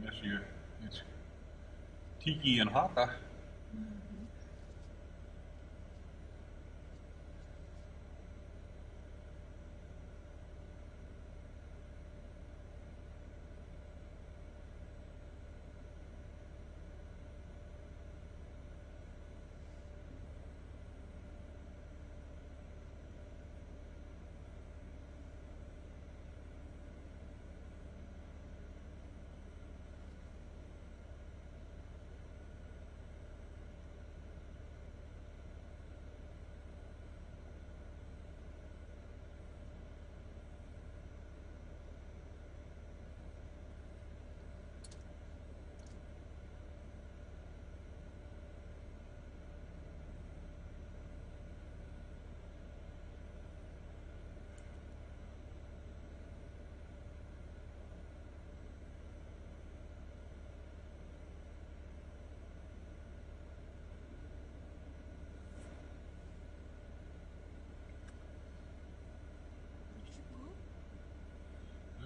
guess it's Tiki and Haka.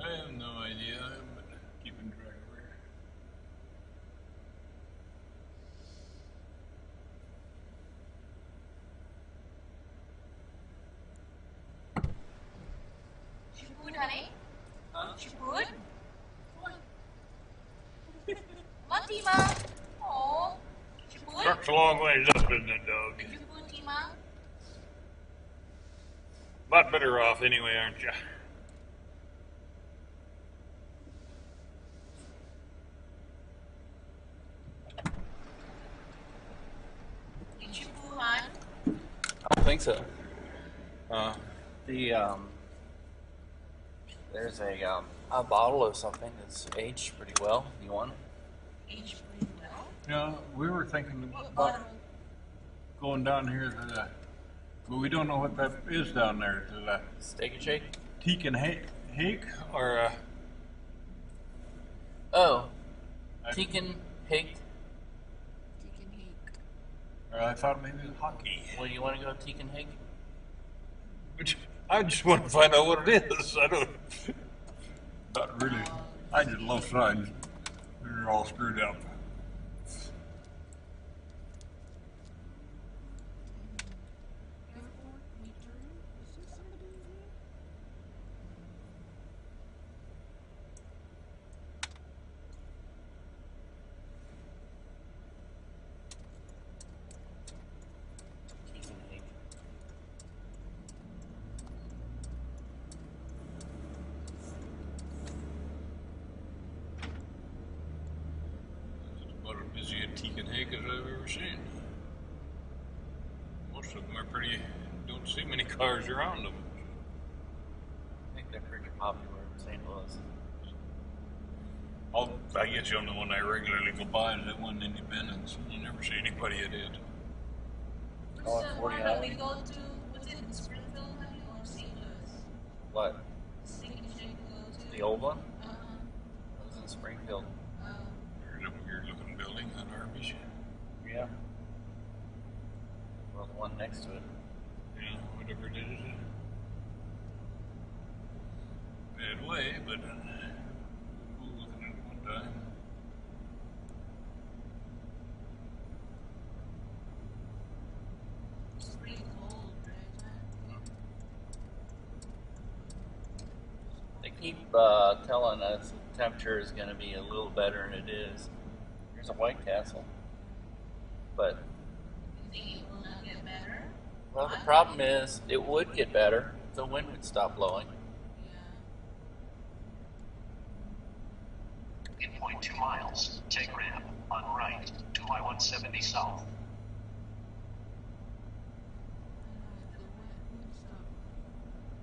I have no idea. But keeping track of her. Food, honey? Food? Come on, Tima. Oh, food? Truck's a long ways up, isn't it, dog? Food, Tima. Lot better off anyway, aren't you? Did you food, hon? I don't think so. Uh, The there's a bottle of something that's aged pretty well. You want it? Aged pretty well. yeah, we were thinking What about bottle? going down here to the, but we don't know what that is down there, to the Steak and Shake? Teak and Hake, or Oh, I- Tekin Hake. Chicken hake. or I thought maybe it was hockey. Well, you want to go Tekin Hake? Which I just want to find out what it is. I don't. Not really. I just love signs. They're all screwed up. Airport return. Is there somebody in here? Tekin Hake. It's about as busy a Teak and Hake as I've ever seen. Most of them are pretty. Don't see many cars around them. I think they're pretty popular in St. Louis. I get you on the one I regularly go by, that one in Independence. You never see anybody at it. Oh, What's the one 49. that we go to? Was it in Springfield, honey, or St. Louis? What? Steak and Shake we go to? The old one? Uh-huh. That was in Springfield. Oh. Your looking building on Arby's. Yeah. Well, the one next to it. Yeah, whatever it is. Bad way, but we'll look at it one time. It's pretty cold, right? They keep telling us the temperature is going to be a little better than it is. Here's a White Castle. But, You think it will not get better? well, the problem is it would get better if the wind would stop blowing. Yeah. In 0.2 miles, take ramp on right to I-170 south. The wind would stop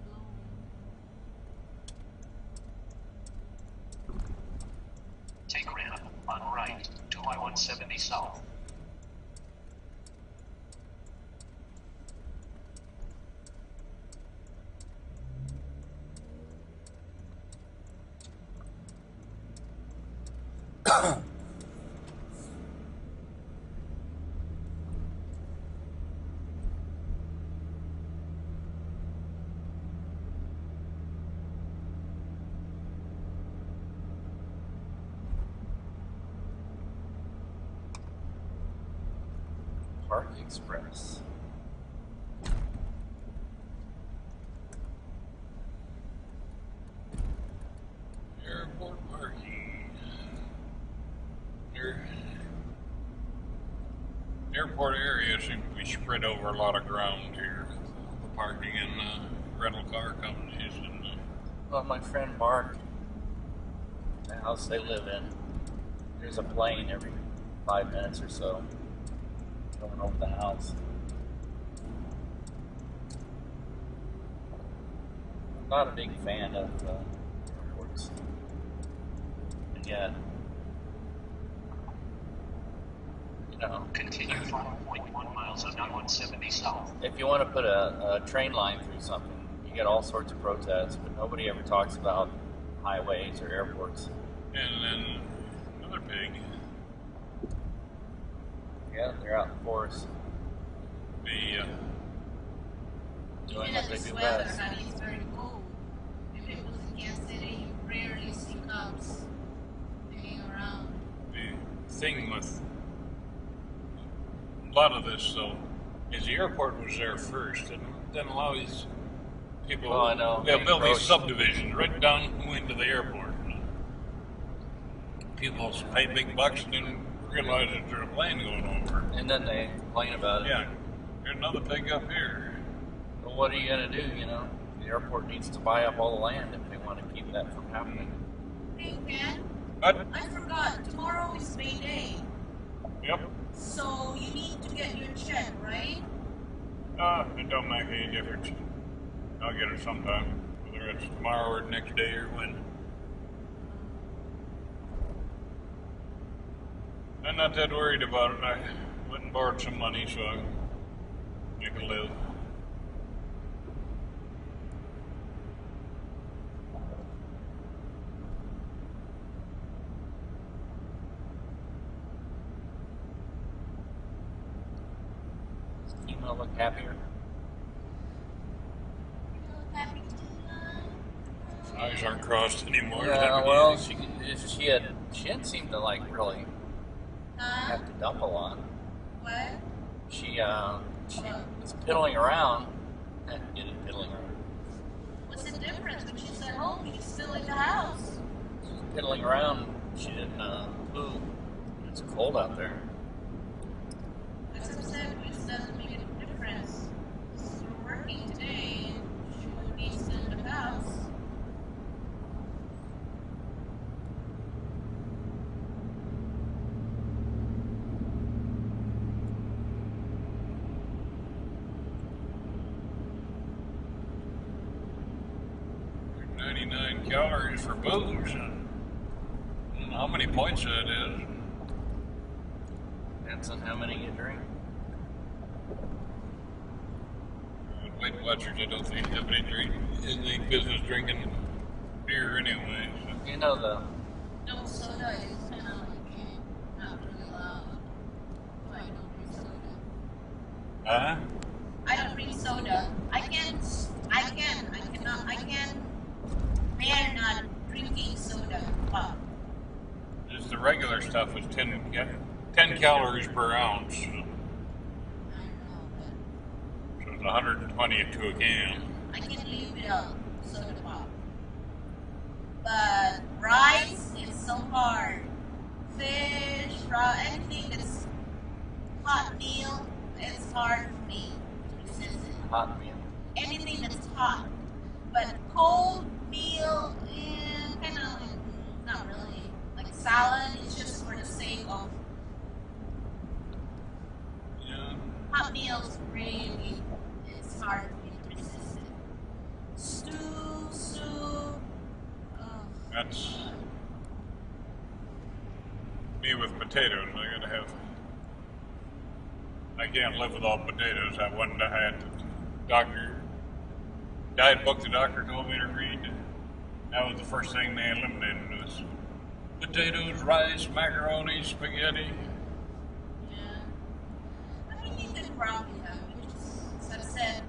blowing. Take ramp on right to I-170 south. Park Express. Airport parking. Airport area seems to be spread over a lot of ground here. The parking and rental car companies and Well, my friend Mark, the house they live in, there's a plane every 5 minutes or so going over the house. I'm not a big fan of airports. And yet, you know, Continue 5.1 miles on I-170 south. if you want to put a train line through something, you get all sorts of protests, but nobody ever talks about highways or airports. and then another pig. Yeah, they're out in the forest The doing Even what at they this do weather, best. honey, it's very cold. If it was in Kansas City, you rarely see cubs hanging around. the thing with a lot of this though is the airport was there first, and then a lot of these people Oh, I know. they'll build these Approach. subdivisions right down into the airport. People pay big bucks and then realize that there's a plane going over. And then they complain about it. Yeah, there's another pig up here. Well, what are you going to do, you know? The airport needs to buy up all the land if they want to keep that from happening. Hey, man, But I forgot. Tomorrow is May Day. yep, So you need to get your check, right? it don't make any difference. I'll get it sometime, whether it's tomorrow or next day or when. I'm not that worried about it. I went and borrowed some money so I can make a live. Does the female look happier? Happy to Eyes aren't crossed anymore. Is that Yeah, what well, you think? she didn't seem to like really Huh? have to dump a lot. What? She was piddling around. Get it, piddling around. What's the difference when she's at home? She's still in the house. She was piddling around. She didn't poo. It's cold out there. As I said, it doesn't make any difference. We're working today, and she will be still in the house. There's 99 calories for booze. I don't know how many points that is. Depends on how many you drink. Weight Watchers, I don't think have any business drinking beer anyway. So. You know the No soda is kind of like not really loud. So I don't drink soda. Huh? I don't drink soda. I can't bear not drinking soda. Pop. Just the regular stuff is 10 calories per ounce. So I don't know, but it's 120 to a can. I can live without soda pop. But rice is so hard. Fish, raw, anything that's hot meal, it's hard for me to resist it. hot meal. Anything that's hot. But cold meal, kind of not really. Like salad, it's just for the sake of Yeah. hot meals. Really, it's hard for me to resist it. Stew, soup. Oh, That's me with potatoes. I can't live without potatoes. I one day I had the diet book the doctor told me to read. That was the first thing they eliminated was potatoes, rice, macaroni, spaghetti. yeah. I mean, you could probably have it. Just, as I said,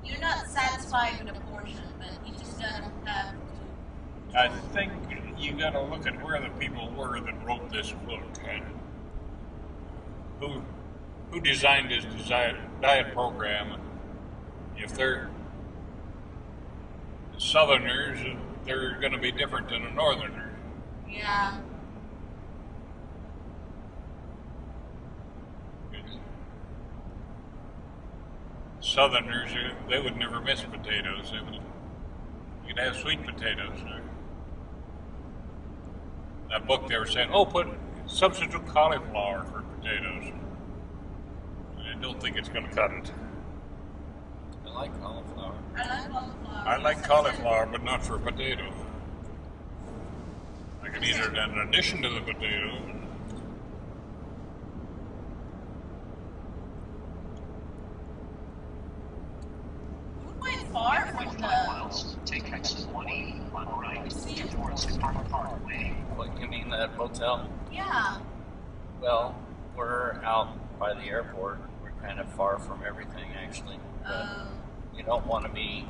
you're not satisfied with a portion, but you just gotta have to. I think you got to look at where the people were that wrote this book and who who designed this diet program. If they're Southerners, they're going to be different than a Northerner. Yeah. Southerners, they would never miss potatoes. You'd have sweet potatoes. That book they were saying, oh, substitute cauliflower for potatoes. I don't think it's going to cut it. I like cauliflower. I like cauliflower. I like cauliflower, but not for potato. I can eat it in addition to the potato. We're quite far from 5 the. miles, take exit 180 on right towards Park Parkway. What, you mean that motel? Yeah. Well, we're out by the airport. We're kind of far from everything, actually. But you don't want to be,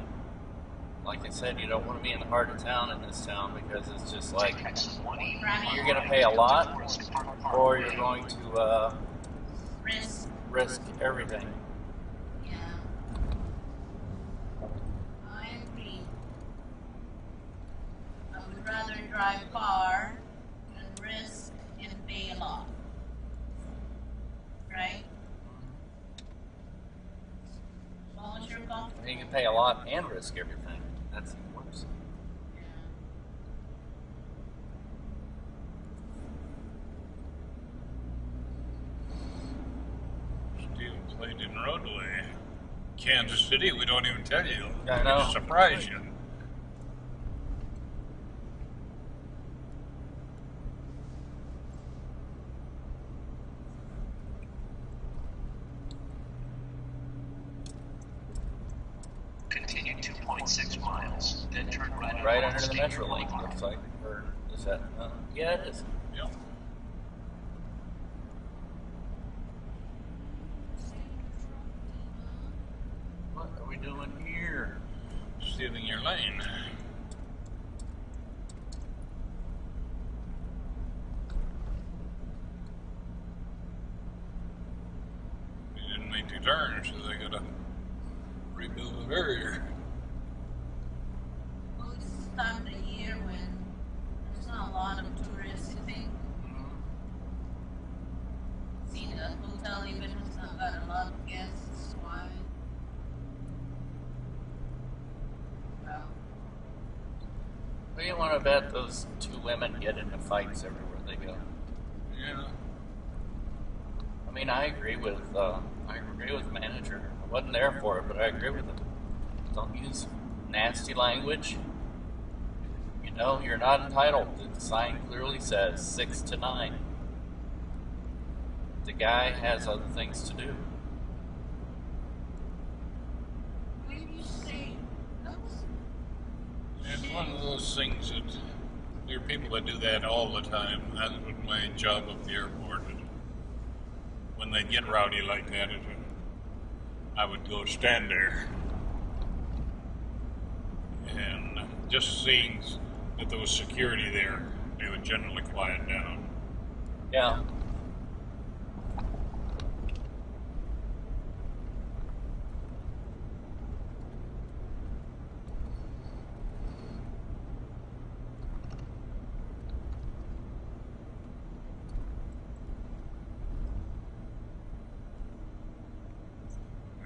like I said, you don't want to be in the heart of town in this town because it's just like Take exit 180 Right. you're going to pay a lot towards Park or Parkway. you're going to Risk. risk everything. Yeah. I agree. I would rather drive car than risk and pay a lot. Right? As long as you're comfortable. You can pay a lot and risk everything. That's even worse. Yeah. Steel plate in roadway. Kansas City, we don't even tell you. I know. Surprise you. Continue 2.6 miles, then turn right on Right under the State Metrolink, Boulevard. looks like. Or is that? Yeah, it is. Yeah. What are we doing here? Stealing your lane. They didn't make the turn, so they gotta rebuild the barrier. Well, this is the time of the year when there's not a lot of tourists, I think. See, the hotel even has not got a lot of guests. Why? Well, Well, you want to bet those two women get into fights everywhere they go. Yeah. I mean, I agree with the manager. I wasn't there for it, but I agree with him. Don't use nasty language. You know, you're not entitled. The sign clearly says 6 to 9. The guy has other things to do. when you say that was It's one of those things that there are people that do that all the time. That was my job at the airport. When they get rowdy like that, I would go stand there. And just seeing that there was security there, they would generally quiet down. Yeah.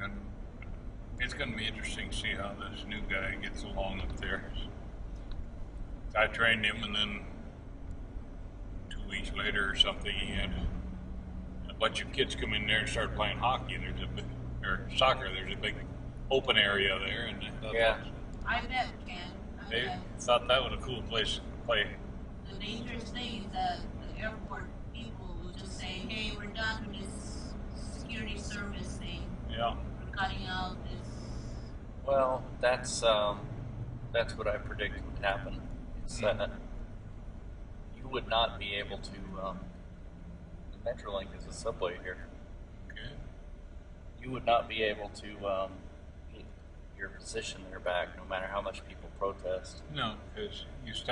And it's going to be interesting to see how this new guy gets along up there. I trained him, and then 2 weeks later or something, he had a bunch of kids come in there and start playing hockey. There's a big, or soccer. There's a big open area there, and I thought Yeah. I bet, Ken. I they bet. thought that was a cool place to play. The dangerous thing is that the airport people will just say, hey, we're done with this security service thing. Yeah. We're cutting out this. Well, that's what I predict would happen. Is that you would not be able to. The Metrolink is a subway here. Okay. You would not be able to get your position there back, no matter how much people protest. No, because you stop.